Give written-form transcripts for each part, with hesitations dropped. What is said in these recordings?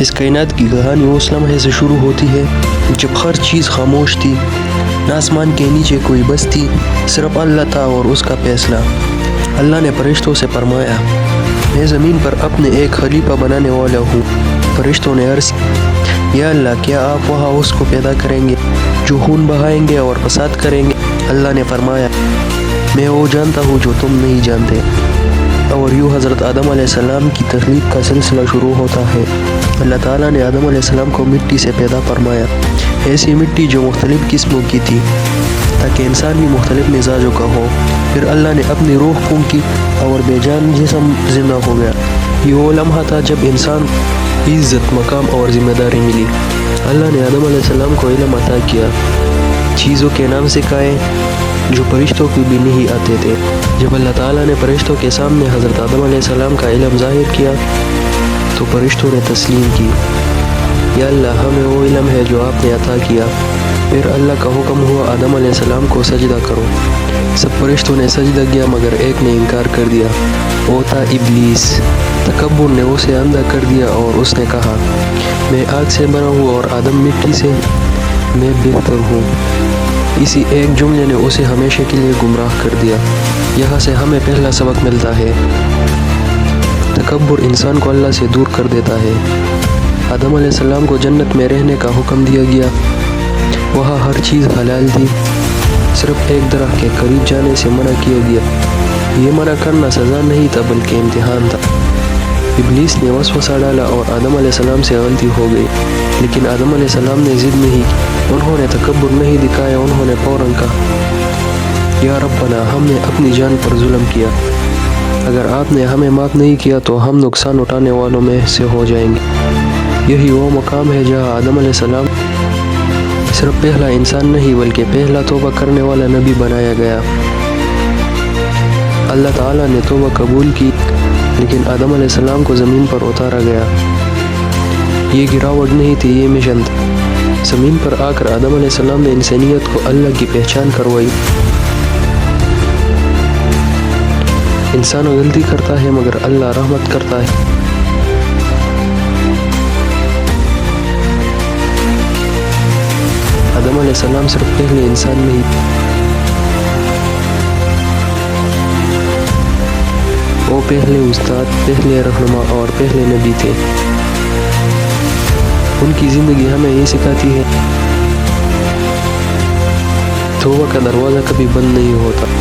اس کائنات کی کہانی اس لمحے سے شروع ہوتی ہے جب ہر چیز خاموش تھی، نہ آسمان کے نیچے کوئی بس تھی، صرف اللہ تھا اور اس کا فیصلہ۔ اللہ نے فرشتوں سے فرمایا، میں زمین پر اپنے ایک خلیفہ بنانے والا ہوں۔ فرشتوں نے عرض کیا، یا اللہ، کیا آپ وہاں اس کو پیدا کریں گے جو خون بہائیں گے اور فساد کریں گے؟ اللہ نے فرمایا، میں وہ جانتا ہوں جو تم نہیں جانتے۔ اور یوں حضرت آدم علیہ السلام کی تخلیق کا سلسلہ شروع ہوتا ہے۔ اللہ تعالیٰ نے آدم علیہ السلام کو مٹی سے پیدا فرمایا، ایسی مٹی جو مختلف قسموں کی تھی تاکہ انسان بھی مختلف مزاجوں کا ہو۔ پھر اللہ نے اپنی روح پھونکی اور بے جان جسم زندہ ہو گیا۔ یہ وہ لمحہ تھا جب انسان عزت، مقام اور ذمہ داری ملی۔ اللہ نے آدم علیہ السلام کو علم عطا کیا، چیزوں کے نام سکھائے جو فرشتوں کو بھی نہیں آتے تھے۔ جب اللہ تعالیٰ نے فرشتوں کے سامنے حضرت آدم علیہ السلام کا علم ظاہر کیا تو فرشتوں نے تسلیم کی، یا اللہ، ہمیں وہ علم ہے جو آپ نے عطا کیا۔ پھر اللہ کا حکم ہوا، آدم علیہ السلام کو سجدہ کرو۔ سب فرشتوں نے سجدہ کیا مگر ایک نے انکار کر دیا، وہ تھا ابلیس۔ تکبر نے اسے اندھا کر دیا اور اس نے کہا، میں آگ سے بنا ہوں اور آدم مٹی سے، میں بہتر ہوں۔ اسی ایک جملے نے اسے ہمیشہ کے لیے گمراہ کر دیا۔ یہاں سے ہمیں پہلا سبق ملتا ہے، تکبر انسان کو اللہ سے دور کر دیتا ہے۔ آدم علیہ السلام کو جنت میں رہنے کا حکم دیا گیا، وہاں ہر چیز حلال تھی، صرف ایک درخت کے قریب جانے سے منع کیا گیا۔ یہ منع کرنا سزا نہیں تھا بلکہ امتحان تھا۔ ابلیس نے وسوسہ ڈالا اور آدم علیہ السلام سے غلطی ہو گئی، لیکن آدم علیہ السلام نے ضد نہیں کی، انہوں نے تکبر نہیں دکھایا، انہوں نے فوراً کہا، یا ربنا، ہم نے اپنی جان پر ظلم کیا، اگر آپ نے ہمیں معاف نہیں کیا تو ہم نقصان اٹھانے والوں میں سے ہو جائیں گے۔ یہی وہ مقام ہے جہاں آدم علیہ السلام صرف پہلا انسان نہیں بلکہ پہلا توبہ کرنے والا نبی بنایا گیا۔ اللہ تعالیٰ نے توبہ قبول کی، لیکن آدم علیہ السلام کو زمین پر اتارا گیا۔ یہ گراوٹ نہیں تھی، یہ مشن تھا۔ زمین پر آ کر آدم علیہ السلام نے انسانیت کو اللہ کی پہچان کروائی۔ انسان غلطی کرتا ہے مگر اللہ رحمت کرتا ہے۔ آدم علیہ السلام صرف پہلے انسان نہیں، وہ پہلے استاد، پہلے رہنما اور پہلے نبی تھے۔ ان کی زندگی ہمیں یہ سکھاتی ہے، توبہ کا دروازہ کبھی بند نہیں ہوتا۔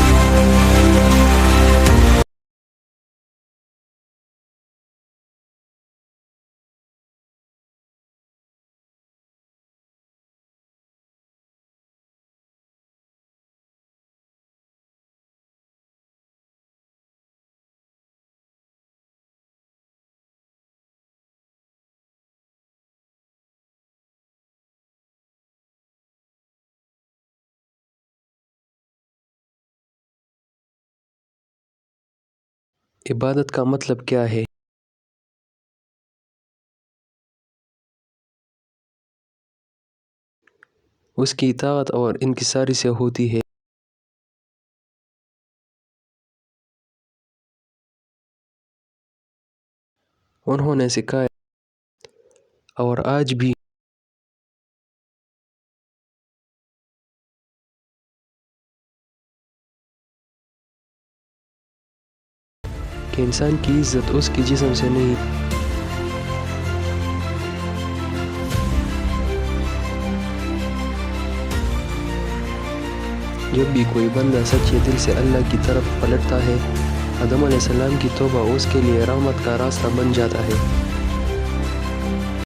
عبادت کا مطلب کیا ہے؟ اس کی اطاعت اور انکساری سے ہوتی ہے۔ انہوں نے سکھایا اور آج بھی کہ انسان کی عزت اس کی جسم سے نہیں، جب بھی کوئی بندہ سچے دل سے اللہ کی طرف پلٹتا ہے، آدم علیہ السلام کی توبہ اس کے لیے رحمت کا راستہ بن جاتا ہے۔